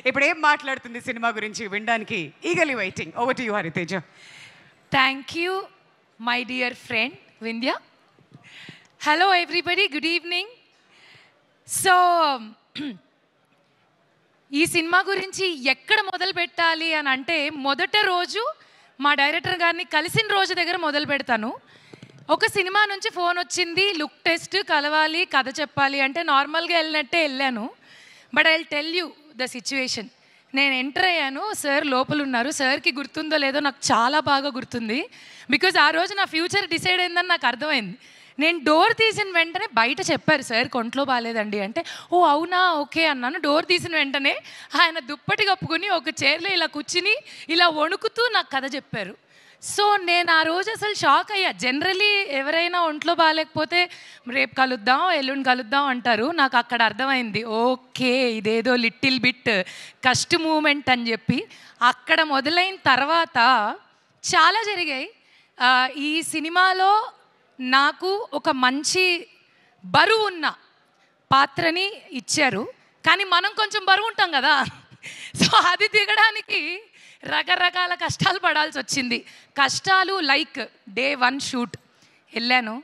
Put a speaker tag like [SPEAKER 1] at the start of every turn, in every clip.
[SPEAKER 1] ఇప్పుడు ఏం మాట్లాడుతుంది సినిమా గురించి వినడానికి ఈగలీ waiting. Over to you Hariteja.
[SPEAKER 2] Thank you my dear friend Vindhya. Hello everybody, good evening. So ఈ సినిమా గురించి ఎక్కడ మొదలు పెట్టాలి అని అంటే, మొదటి రోజు మా డైరెక్టర్ గారిని కలిసిన రోజు దగ్గర మొదలు పెడతాను. ఒక సినిమా నుంచి ఫోన్ వచ్చింది, లుక్ టెస్ట్, కలవాలి, కథ చెప్పాలి అంటే నార్మల్గా వెళ్ళినట్టే వెళ్ళాను. But I will tell you the situation. నేను ఎంటర్ అయ్యాను, సార్ లోపల ఉన్నారు. సార్కి గుర్తుందో లేదో నాకు చాలా బాగా గుర్తుంది. బికాజ్ ఆ రోజు నా ఫ్యూచర్ డిసైడ్ అయిందని నాకు అర్థమైంది. నేను డోర్ తీసిన వెంటనే బయట చెప్పారు, సార్ ఒంట్లో బాగాలేదండి అంటే, ఓ అవునా ఓకే అన్నాను. డోర్ తీసిన వెంటనే ఆయన దుప్పటి కప్పుకొని ఒక చైర్లో ఇలా కూర్చుని ఇలా వణుకుతూ నాకు కథ చెప్పారు. సో నేను ఆ రోజు అసలు షాక్ అయ్యా. జనరలీ ఎవరైనా ఒంట్లో బాగాలేకపోతే రేపు కలుద్దాం, ఎల్లుండి కలుద్దాం అంటారు. నాకు అక్కడ అర్థమైంది, ఓకే ఇదేదో లిటిల్ బిట్ కష్ట మూమెంట్ అని చెప్పి. అక్కడ మొదలైన తర్వాత చాలా జరిగాయి. ఈ సినిమాలో నాకు ఒక మంచి బరువు ఉన్న పాత్రని ఇచ్చారు. కానీ మనం కొంచెం బరువు ఉంటాం కదా, సో అది దిగడానికి రకరకాల కష్టాలు పడాల్సి వచ్చింది. కష్టాలు లైక్ డే 1 షూట్ వెళ్ళాను.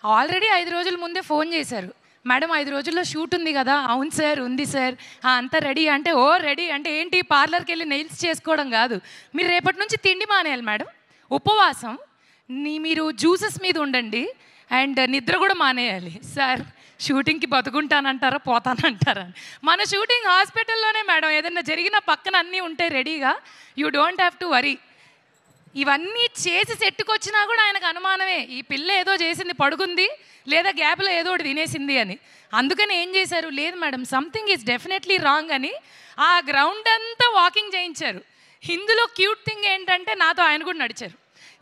[SPEAKER 2] ఆల్రెడీ 5 రోజుల ముందే ఫోన్ చేశారు, మేడం 5 రోజుల్లో షూట్ ఉంది కదా. అవును సార్ ఉంది సార్. అంతా రెడీ అంటే, ఓ రెడీ అంటే ఏంటి, పార్లర్కి వెళ్ళి నెయిల్స్ చేసుకోవడం కాదు, మీరు రేపటి నుంచి తిండి మానేయాలి మేడం, ఉపవాసం, మీరు జ్యూసెస్ మీద ఉండండి అండ్ నిద్ర కూడా మానేయాలి. సార్ షూటింగ్కి బతుకుంటానంటారా పోతానంటారా? మన షూటింగ్ హాస్పిటల్లోనే మేడం, ఏదైనా జరిగిన పక్కన అన్నీ ఉంటాయి రెడీగా, you don't have to worry. ఇవన్నీ చేసి సెట్టుకొచ్చినా కూడా ఆయనకు అనుమానమే, ఈ పిల్ల ఏదో చేసింది, పడుకుంది లేదా గ్యాప్లో ఏదో ఒకటి తినేసింది అని. అందుకని ఏం చేశారు, లేదు madam something is definitely wrong అని ఆ గ్రౌండ్ అంతా వాకింగ్ చేయించారు. ఇందులో క్యూట్ థింగ్ ఏంటంటే నాతో ఆయన కూడా నడిచారు.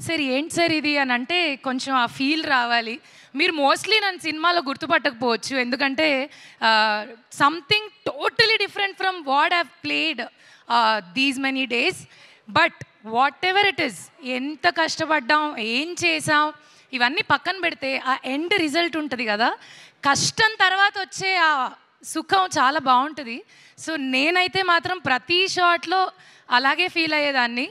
[SPEAKER 2] సార్ ఏంటి సార్ ఇది అని అంటే, కొంచెం ఆ ఫీల్ రావాలి. మీరు మోస్ట్లీ నన్ను సినిమాలో గుర్తుపట్టకపోవచ్చు, ఎందుకంటే something totally different from what have played these many days. But what ever it is, ఎంత కష్టపడ్డాం, ఏం చేసాం, ఇవన్నీ పక్కన పెడితే ఆ ఎండ్ రిజల్ట్ ఉంటుంది కదా, కష్టం తర్వాత వచ్చే ఆ సుఖం చాలా బాగుంటుంది. సో నేనైతే మాత్రం ప్రతి షాట్లో అలాగే ఫీల్ అయ్యేదాన్ని.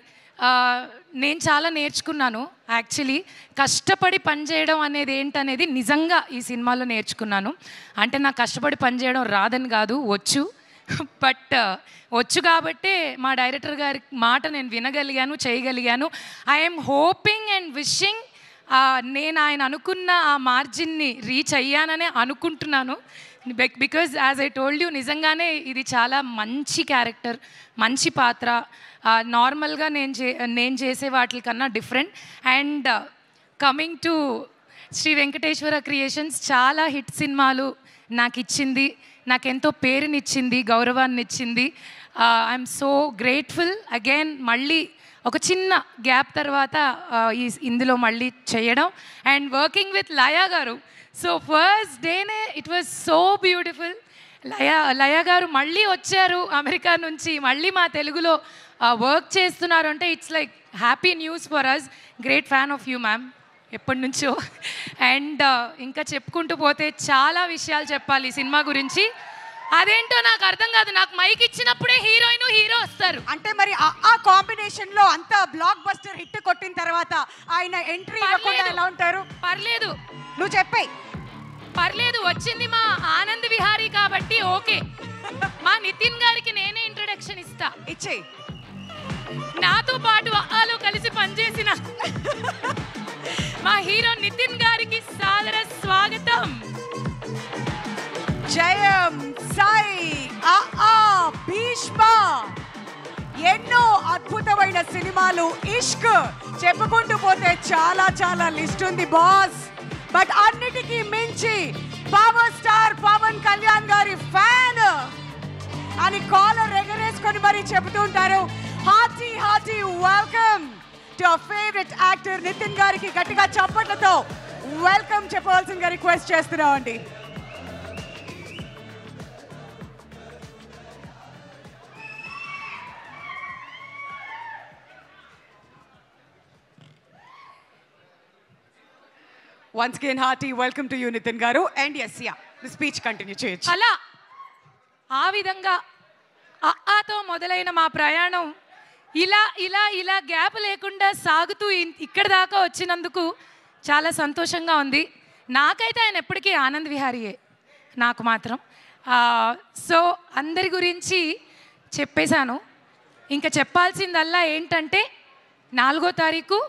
[SPEAKER 2] నేను చాలా నేర్చుకున్నాను యాక్చువల్లీ. కష్టపడి పనిచేయడం అనేది ఏంటనేది నిజంగా ఈ సినిమాలో నేర్చుకున్నాను. అంటే నాకు కష్టపడి పనిచేయడం రాదని కాదు, వచ్చు. బట్ వచ్చు కాబట్టే మా డైరెక్టర్ గారి మాట నేను వినగలిగాను, చేయగలిగాను. ఐఎమ్ హోపింగ్ అండ్ విషింగ్ నేను ఆయన అనుకున్న ఆ మార్జిన్ని రీచ్ అయ్యాననే అనుకుంటున్నాను. Because as I told you, నిజంగానే ఇది చాలా మంచి క్యారెక్టర్, మంచి పాత్ర. నార్మల్గా నేను చేసే వాటికన్నా different. And coming to Shri Venkateswara creations, చాలా హిట్ సినిమాలు నాకు ఇచ్చింది, నాకెంతో పేరునిచ్చింది, గౌరవాన్ని ఇచ్చింది. I'm so grateful. అగైన్ మళ్ళీ ఒక చిన్న గ్యాప్ తర్వాత ఇందులో మళ్ళీ చేయడం అండ్ వర్కింగ్ విత్ లయా గారు. సో ఫస్ట్ డేనే it was so beautiful. Laya గారు మళ్ళీ వచ్చారు అమెరికా నుంచి, మళ్ళీ మా తెలుగులో వర్క్ చేస్తున్నారు అంటే it's like happy news for us. Great fan of you ma'am, ఎప్పటి నుంచో. అండ్ ఇంకా చెప్పుకుంటూ పోతే చాలా విషయాలు చెప్పాలి సినిమా గురించి. అదేంటో నాకు అర్థం కాదు, నాకు మైక్ ఇచ్చినప్పుడే హీరోయిన్ హీరో వస్తారు
[SPEAKER 1] అంటే మరి ఆ కాంబినేషన్ లో అంత బ్లాక్ బస్టర్ హిట్ కొట్టిన తర్వాత ఆయన ఎంట్రీ ఇవ్వకుండా ఎలా ఉంటారు?
[SPEAKER 2] పర్లేదు,
[SPEAKER 1] నువ్వు చెప్పేయ్.
[SPEAKER 2] పర్లేదు, వచ్చింది మా ఆనంద్ విహారీ కాబట్టి ఓకే. మా నితిన్ గారికి నేనే ఇంట్రొడక్షన్ ఇస్తా.
[SPEAKER 1] ఇచ్చేయి.
[SPEAKER 2] నాతో పాటు ఆలో కలిసి పనిచేసిన మా హీరో నితిన్ గారికి సాదర స్వాగతం.
[SPEAKER 1] జయం సాయి భీష్మ, ఎన్నో అద్భుతమైన సినిమాలు, ఇష్క్ చెప్పుకుంటూ పోతే చాలా చాలా లిస్ట్ ఉంది బాస్. బట్ అన్నిటికీ మించి పవర్ స్టార్ పవన్ కళ్యాణ్ గారి ఫ్యాన్ అని కాలర్ ఎగరేసుకొని మరి చెబుతూ ఉంటారు. Hearty hearty welcome to our favourite actor Nithin గారికి గట్టిగా చప్పట్లతో వెల్కమ్ చెప్పవలసిందిగా రిక్వెస్ట్ చేస్తున్నామండి. Once again, hearty welcome to you, Nitin Garu. And yes, yeah, the speech continue cheyochu.
[SPEAKER 2] అలా ఆ విధంగా ఆతో మొదలైన మా ప్రయాణం ఇలా ఇలా ఇలా గ్యాప్ లేకుండా సాగుతూ ఇక్కడ దాకా వచ్చినందుకు చాలా సంతోషంగా ఉంది. నాకైతే ఆయన ఎప్పటికీ ఆనంద్ విహారీయే, నాకు మాత్రం. సో అందరి గురించి చెప్పేశాను. ఇంకా చెప్పాల్సిందల్లా ఏంటంటే 4వ తారీఖు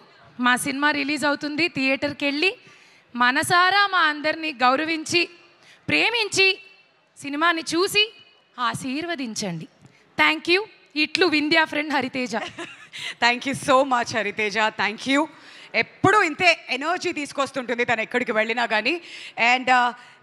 [SPEAKER 2] మా సినిమా రిలీజ్ అవుతుంది. థియేటర్కి వెళ్ళి మనసారా మా అందరినీ గౌరవించి ప్రేమించి సినిమాని చూసి ఆశీర్వదించండి. Thank you. ఇట్లు Vindhya friend Hariteja.
[SPEAKER 1] Thank you so much Hariteja, thank you. ఎప్పుడూ ఇంతే ఎనర్జీ తీసుకొస్తుంటుంది తను ఎక్కడికి వెళ్ళినా కానీ. అండ్